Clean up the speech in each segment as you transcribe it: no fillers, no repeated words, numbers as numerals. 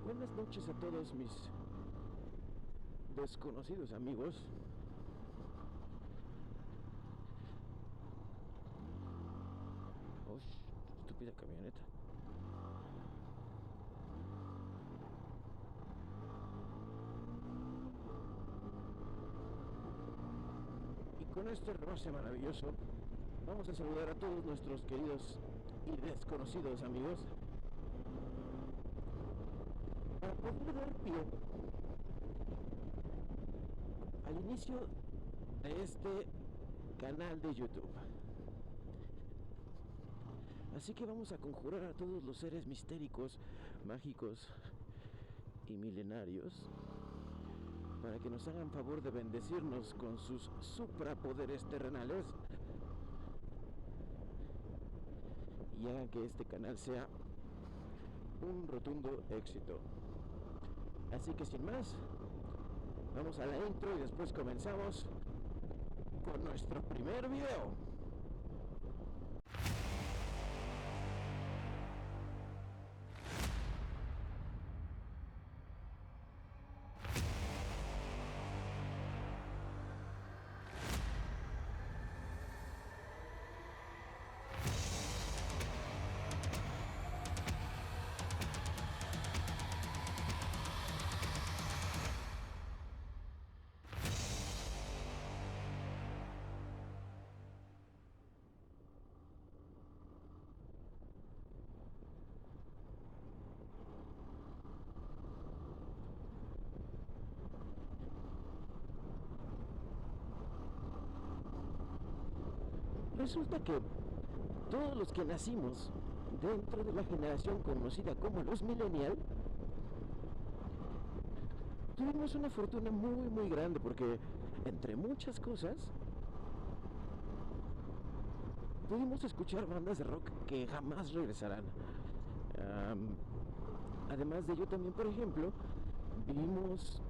Buenas noches a todos mis desconocidos amigos. Uy, estúpida camioneta. Y con este roce maravilloso vamos a saludar a todos nuestros queridos y desconocidos amigos para poder dar pie al inicio de este canal de YouTube. Así que vamos a conjurar a todos los seres mistéricos, mágicos y milenarios para que nos hagan favor de bendecirnos con sus suprapoderes terrenales y hagan que este canal sea un rotundo éxito. Así que sin más, vamos a la intro y después comenzamos con nuestro primer video. Resulta que todos los que nacimos dentro de la generación conocida como los millennials tuvimos una fortuna muy grande porque entre muchas cosas pudimos escuchar bandas de rock que jamás regresarán. Además de ello también, por ejemplo, vimos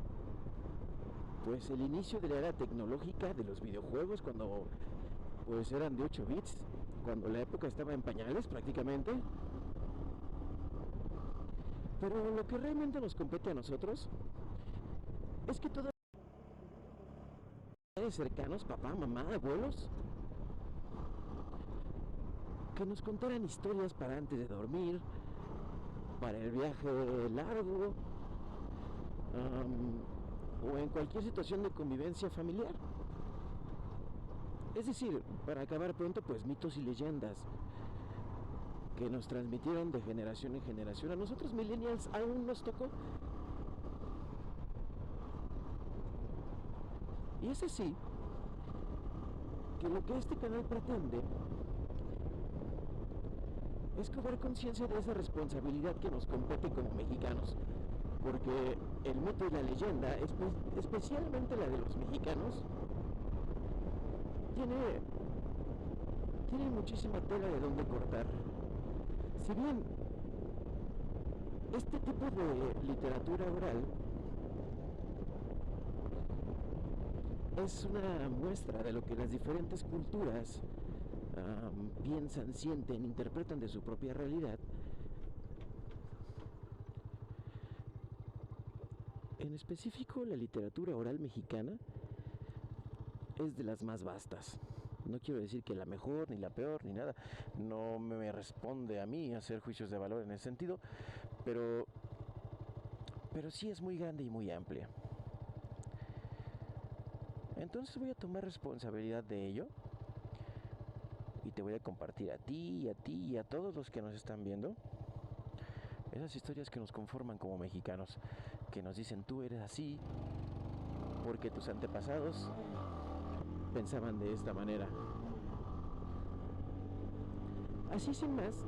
pues el inicio de la era tecnológica de los videojuegos cuando pues eran de 8 bits, cuando la época estaba en pañales prácticamente. Pero lo que realmente nos compete a nosotros es que todos los cercanos, papá, mamá, abuelos, que nos contaran historias para antes de dormir, para el viaje largo, o en cualquier situación de convivencia familiar. Es decir, para acabar pronto, pues mitos y leyendas que nos transmitieron de generación en generación. A nosotros millennials aún nos tocó. Y es así que lo que este canal pretende es cobrar conciencia de esa responsabilidad que nos compete como mexicanos. Porque el mito y la leyenda, especialmente la de los mexicanos, tiene muchísima tela de donde cortar. Si bien este tipo de literatura oral es una muestra de lo que las diferentes culturas piensan, sienten, interpretan de su propia realidad, en específico la literatura oral mexicana es de las más vastas. No quiero decir que la mejor, ni la peor, ni nada. No me responde a mí hacer juicios de valor en ese sentido, pero sí es muy grande y muy amplia. Entonces voy a tomar responsabilidad de ello y te voy a compartir a ti y a todos los que nos están viendo esas historias que nos conforman como mexicanos, que nos dicen tú eres así porque tus antepasados pensaban de esta manera. Así sin más,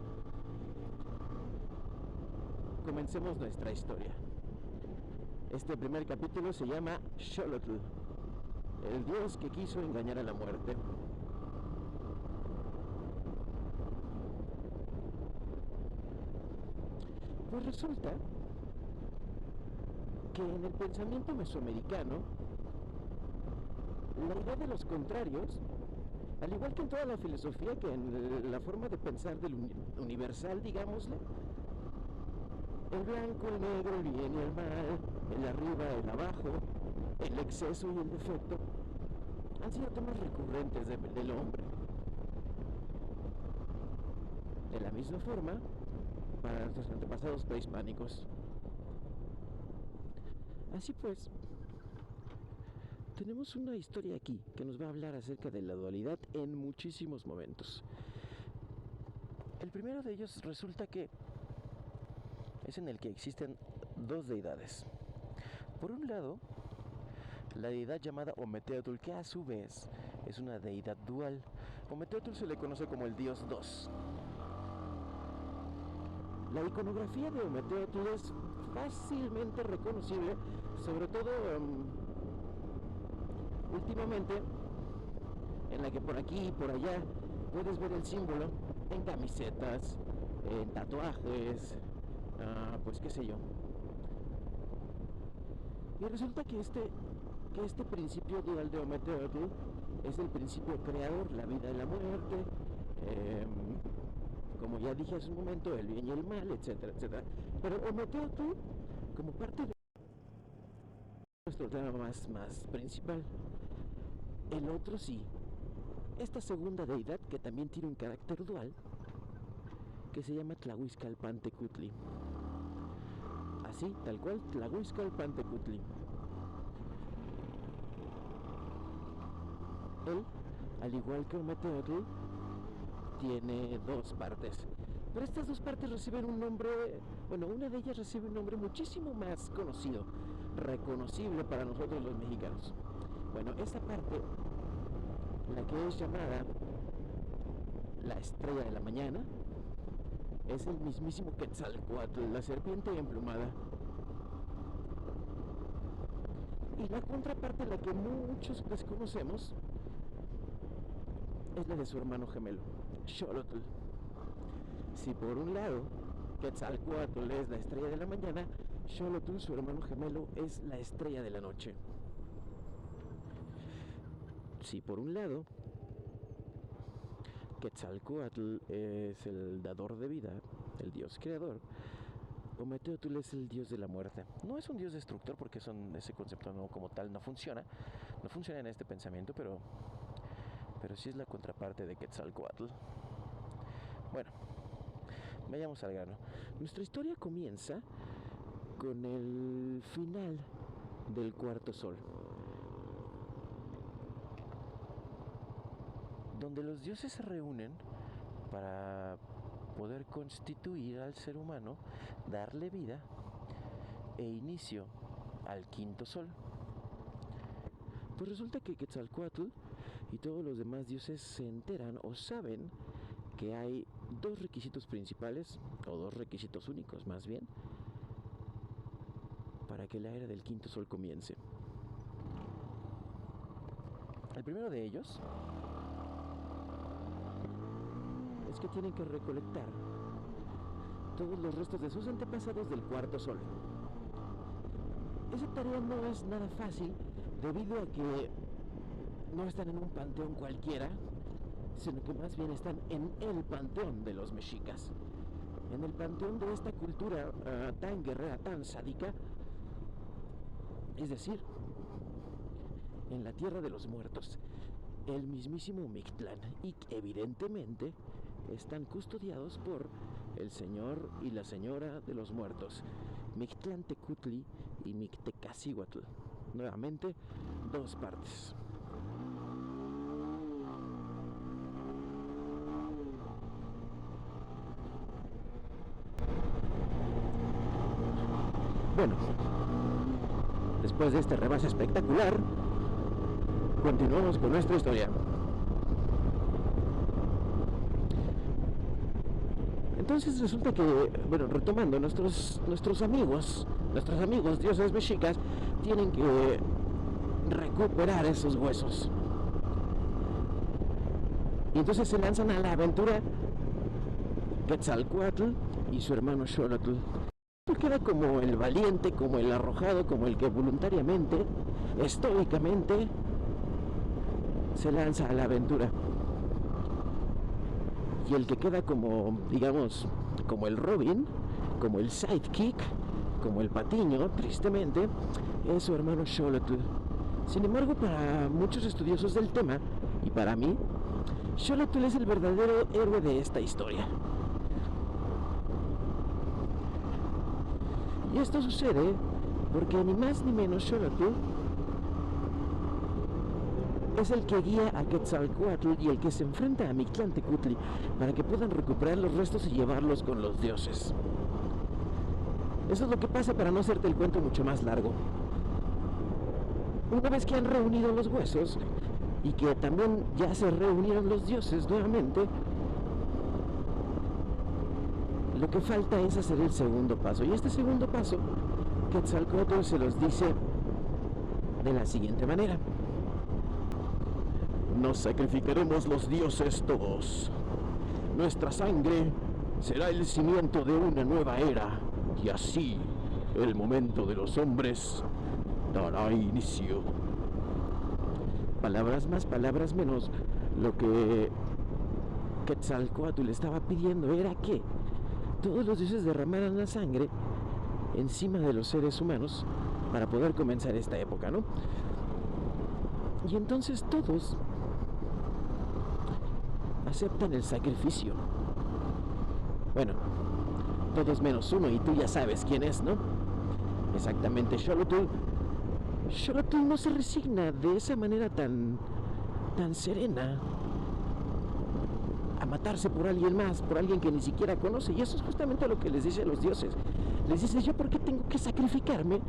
comencemos nuestra historia. Este primer capítulo se llama Xolotl, el dios que quiso engañar a la muerte. Pues resulta que en el pensamiento mesoamericano la idea de los contrarios, al igual que en toda la filosofía, que en la forma de pensar del universal, digámosle, El blanco, el negro, el bien y el mal, el arriba, el abajo, el exceso y el defecto, han sido temas recurrentes del hombre. De la misma forma, para nuestros antepasados prehispánicos. Así pues, tenemos una historia aquí que nos va a hablar acerca de la dualidad en muchísimos momentos. El primero de ellos resulta que es en el que existen dos deidades. Por un lado, la deidad llamada Ometeotl, que a su vez es una deidad dual. Ometeotl se le conoce como el dios 2. La iconografía de Ometeotl es fácilmente reconocible, sobre todo últimamente, en la que por aquí y por allá puedes ver el símbolo en camisetas, en tatuajes, pues qué sé yo. Y resulta que este principio dual de Ometeotl es el principio creador, la vida y la muerte, como ya dije hace un momento, el bien y el mal, etcétera, etcétera. Pero Ometeotl, como parte de nuestro tema más principal, el otro sí, esta segunda deidad que también tiene un carácter dual, que se llama Tlahuizcalpantecutli. Así, tal cual, Tlahuizcalpantecutli. Él, al igual que Ometeotl, tiene dos partes. Pero estas dos partes reciben un nombre, bueno, una de ellas recibe un nombre muchísimo más conocido, reconocible para nosotros los mexicanos. Bueno, esta parte, la que es llamada la estrella de la mañana, es el mismísimo Quetzalcóatl, la serpiente emplumada. Y la contraparte, la que muchos desconocemos, es la de su hermano gemelo, Xolotl. Si por un lado Quetzalcóatl es la estrella de la mañana, Xolotl, su hermano gemelo, es la estrella de la noche. Si por un lado Quetzalcóatl es el dador de vida, el dios creador, Ometeotl es el dios de la muerte. No es un dios destructor porque ese concepto no, como tal no funciona en este pensamiento, pero sí es la contraparte de Quetzalcóatl. Bueno, vayamos al grano. Nuestra historia comienza con el final del cuarto sol, donde los dioses se reúnen para poder constituir al ser humano, darle vida e inicio al quinto sol. Pues resulta que Quetzalcóatl y todos los demás dioses se enteran o saben que hay dos requisitos principales, o dos requisitos únicos más bien, para que la era del quinto sol comience. El primero de ellos es que tienen que recolectar todos los restos de sus antepasados del cuarto sol. Esa tarea no es nada fácil debido a que no están en un panteón cualquiera, sino que más bien están en el panteón de los mexicas, en el panteón de esta cultura tan guerrera, tan sádica, es decir, en la tierra de los muertos, el mismísimo Mictlán, y evidentemente están custodiados por el señor y la señora de los muertos, Mictlantecutli y Mictecacihuatl. Nuevamente, dos partes. Bueno, después de este rebase espectacular, continuamos con nuestra historia. Entonces resulta que, bueno, retomando, nuestros amigos dioses mexicas tienen que recuperar esos huesos. Y entonces se lanzan a la aventura Quetzalcóatl y su hermano Xolotl. Queda como el valiente, como el arrojado, como el que voluntariamente, estoicamente, se lanza a la aventura. Y el que queda como, digamos, como el Robin, como el sidekick, como el patiño, tristemente, es su hermano Xolotl. Sin embargo, para muchos estudiosos del tema, y para mí, Xolotl es el verdadero héroe de esta historia. Y esto sucede porque ni más ni menos Xolotl es el que guía a Quetzalcóatl y el que se enfrenta a Mictlantecutli para que puedan recuperar los restos y llevarlos con los dioses. Eso es lo que pasa, para no hacerte el cuento mucho más largo. Una vez que han reunido los huesos y que también ya se reunieron los dioses nuevamente, lo que falta es hacer el segundo paso. Y este segundo paso, Quetzalcóatl se los dice de la siguiente manera: nos sacrificaremos los dioses todos. Nuestra sangre será el cimiento de una nueva era, y así el momento de los hombres dará inicio. Palabras más, palabras menos, lo que Quetzalcóatl estaba pidiendo era que todos los dioses derramaran la sangre encima de los seres humanos para poder comenzar esta época, ¿no? Y entonces todos aceptan el sacrificio. Bueno, todos menos uno, y tú ya sabes quién es, ¿no? Exactamente, Xolotl. Xolotl no se resigna de esa manera tan serena a matarse por alguien más, por alguien que ni siquiera conoce. Y eso es justamente lo que les dice a los dioses. Les dice: ¿yo por qué tengo que sacrificarme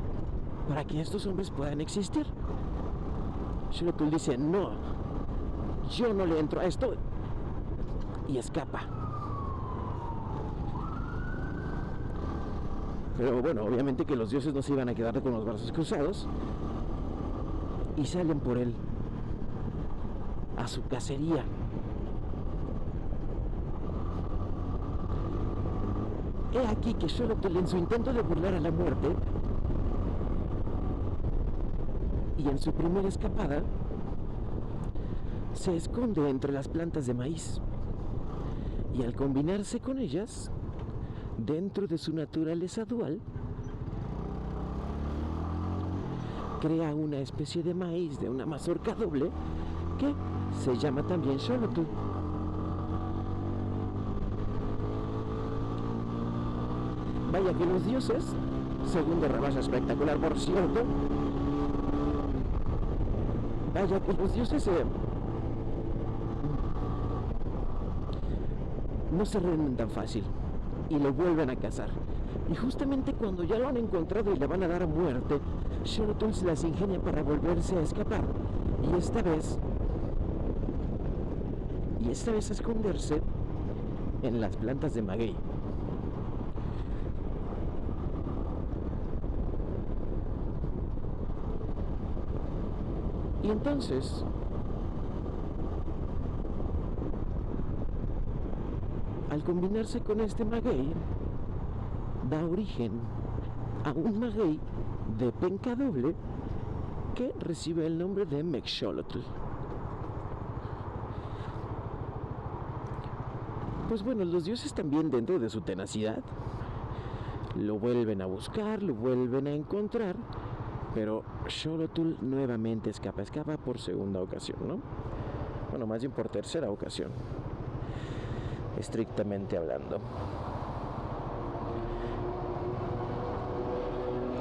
para que estos hombres puedan existir? Xolotl dice: no, yo no le entro a esto, y escapa. Pero bueno, obviamente que los dioses no se iban a quedar con los brazos cruzados y salen por él a su cacería. He aquí que Xolotl, en su intento de burlar a la muerte y en su primera escapada, se esconde entre las plantas de maíz, y al combinarse con ellas, dentro de su naturaleza dual, crea una especie de maíz, de una mazorca doble, que se llama también Xolotl. Vaya que los dioses, segundo rebaso espectacular por cierto, vaya que los dioses no se rinden tan fácil y lo vuelven a cazar. Y justamente cuando ya lo han encontrado y le van a dar muerte, Xolotl se las ingenia para volverse a escapar, y esta vez a esconderse en las plantas de maguey. Y entonces al combinarse con este maguey, da origen a un maguey de penca doble que recibe el nombre de Mexolotl. Pues bueno, los dioses también, dentro de su tenacidad, lo vuelven a buscar, lo vuelven a encontrar, pero Xolotl nuevamente escapa por segunda ocasión, ¿no? Bueno, más bien por tercera ocasión, estrictamente hablando.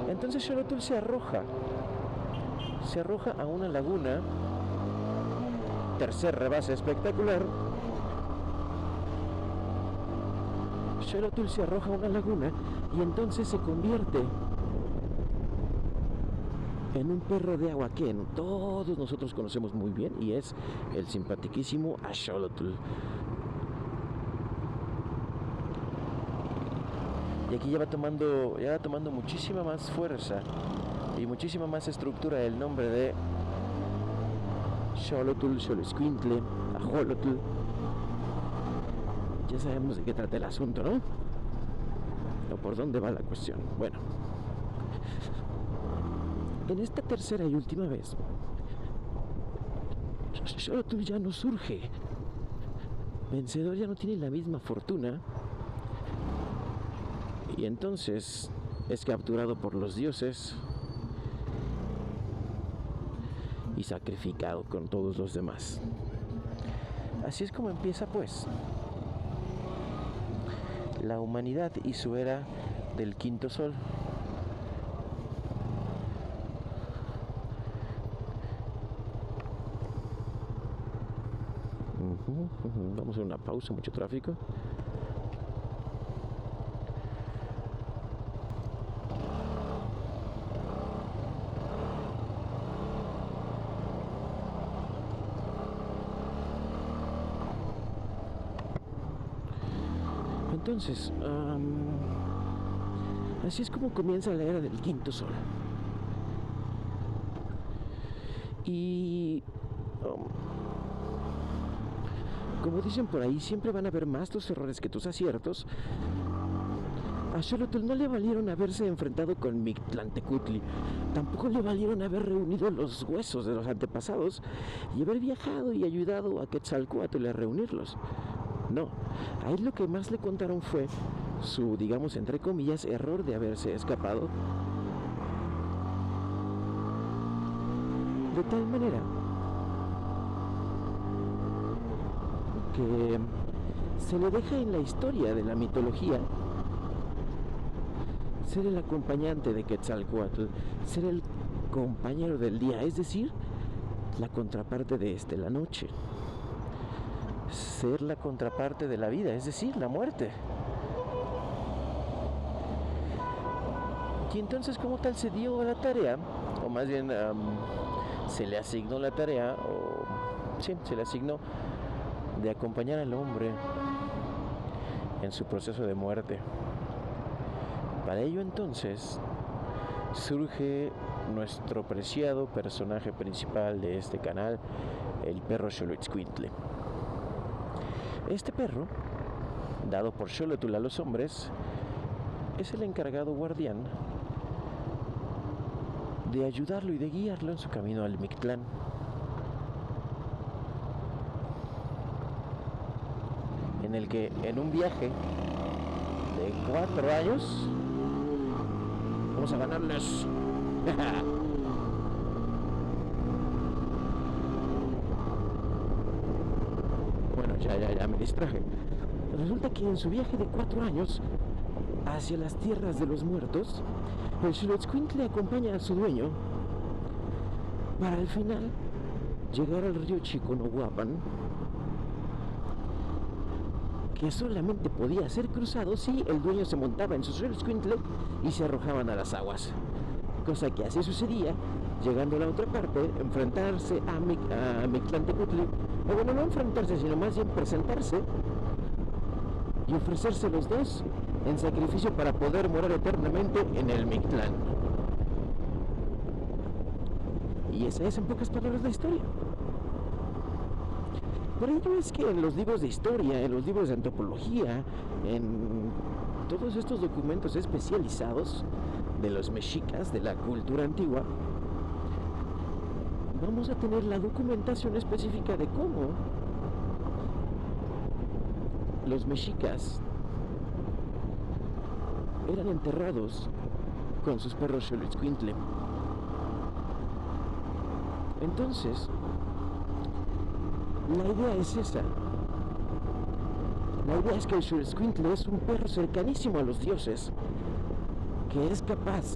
Entonces Xolotl se arroja a una laguna, tercer rebase espectacular. Xolotl se arroja a una laguna y entonces se convierte en un perro de agua que todos nosotros conocemos muy bien, y es el simpaticísimo Axolotl. Y aquí ya va tomando muchísima más fuerza y muchísima más estructura el nombre de Xolotl, Xoloscuintle, Ajolotl. Ya sabemos de qué trata el asunto, ¿no? O por dónde va la cuestión. Bueno, en esta tercera y última vez, Xolotl ya no surge vencedor, ya no tiene la misma fortuna, y entonces es capturado por los dioses y sacrificado con todos los demás. Así es como empieza, pues, la humanidad y su era del quinto sol. Vamos a una pausa, mucho tráfico. Entonces, así es como comienza la era del quinto sol. Y como dicen por ahí, siempre van a haber más tus errores que tus aciertos. A Xolotl no le valieron haberse enfrentado con Mictlantecutli, tampoco le valieron haber reunido los huesos de los antepasados y haber viajado y ayudado a Quetzalcóatl a reunirlos. No, a él lo que más le contaron fue su, digamos, entre comillas, error de haberse escapado. De tal manera que se le deja en la historia de la mitología ser el acompañante de Quetzalcóatl, ser el compañero del día, es decir, la contraparte de la noche, ser la contraparte de la vida, es decir, la muerte. Y entonces, como tal, se dio la tarea, o más bien se le asignó la tarea, se le asignó de acompañar al hombre en su proceso de muerte. Para ello, entonces, surge nuestro preciado personaje principal de este canal, el perro Xoloitzcuintle. Este perro, dado por Xolotl a los hombres, es el encargado guardián de ayudarlo y de guiarlo en su camino al Mictlán. En el que, en un viaje de 4 años, vamos a ganarles. Bueno, ya me distraje. Resulta que en su viaje de 4 años hacia las tierras de los muertos, el Xoloitzcuintle acompaña a su dueño para al final llegar al río Chiconahuapan, que solamente podía ser cruzado si el dueño se montaba en su Xoloitzcuintle y se arrojaban a las aguas. Cosa que así sucedía, llegando a la otra parte, enfrentarse a Mictlantecutli, o bueno, no enfrentarse, sino más bien presentarse y ofrecerse los dos en sacrificio para poder morir eternamente en el Mictlán. Y esa es en pocas palabras la historia. Por ello es que en los libros de historia, en los libros de antropología, en todos estos documentos especializados de los mexicas, de la cultura antigua, vamos a tener la documentación específica de cómo los mexicas eran enterrados con sus perros Xoloitzcuintle. Entonces, la idea es esa. La idea es que el Xoloitzcuintle es un perro cercanísimo a los dioses, que es capaz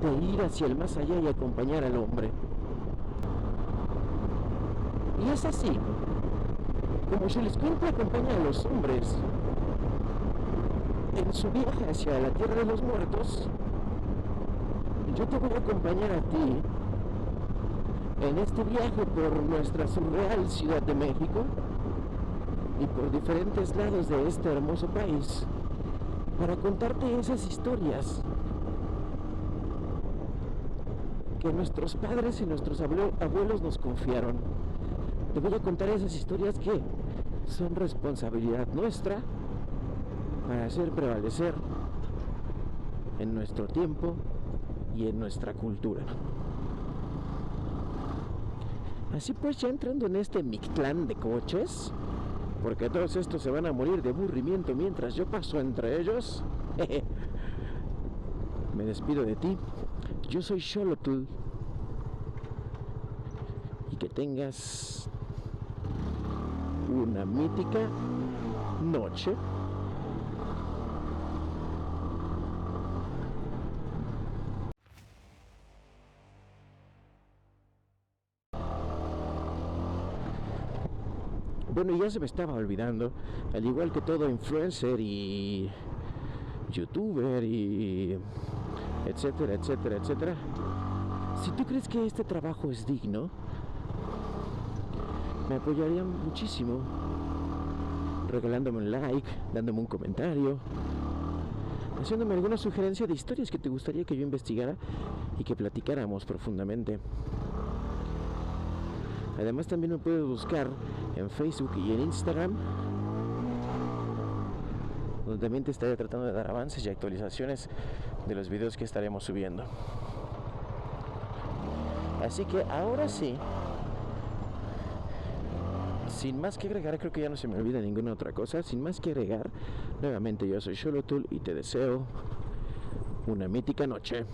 de ir hacia el más allá y acompañar al hombre. Y es así como Xoloitzcuintle acompaña a los hombres en su viaje hacia la tierra de los muertos. Yo te voy a acompañar a ti en este viaje por nuestra surreal Ciudad de México y por diferentes lados de este hermoso país para contarte esas historias que nuestros padres y nuestros abuelos nos confiaron. Te voy a contar esas historias que son responsabilidad nuestra para hacer prevalecer en nuestro tiempo y en nuestra cultura. Así pues, ya entrando en este Mictlán de coches, porque todos estos se van a morir de aburrimiento mientras yo paso entre ellos. Me despido de ti. Yo soy Xolotl. Y que tengas una mítica noche. Bueno, ya se me estaba olvidando, al igual que todo influencer y youtuber y etcétera, etcétera, etcétera. Si tú crees que este trabajo es digno, me apoyaría muchísimo regalándome un like, dándome un comentario, haciéndome alguna sugerencia de historias que te gustaría que yo investigara y que platicáramos profundamente. Además también me puedes buscar en Facebook y en Instagram, donde también te estaré tratando de dar avances y actualizaciones de los videos que estaremos subiendo. Así que ahora sí, sin más que agregar, creo que ya no se me olvida ninguna otra cosa. Sin más que agregar, nuevamente yo soy Xolotl y te deseo una mítica noche.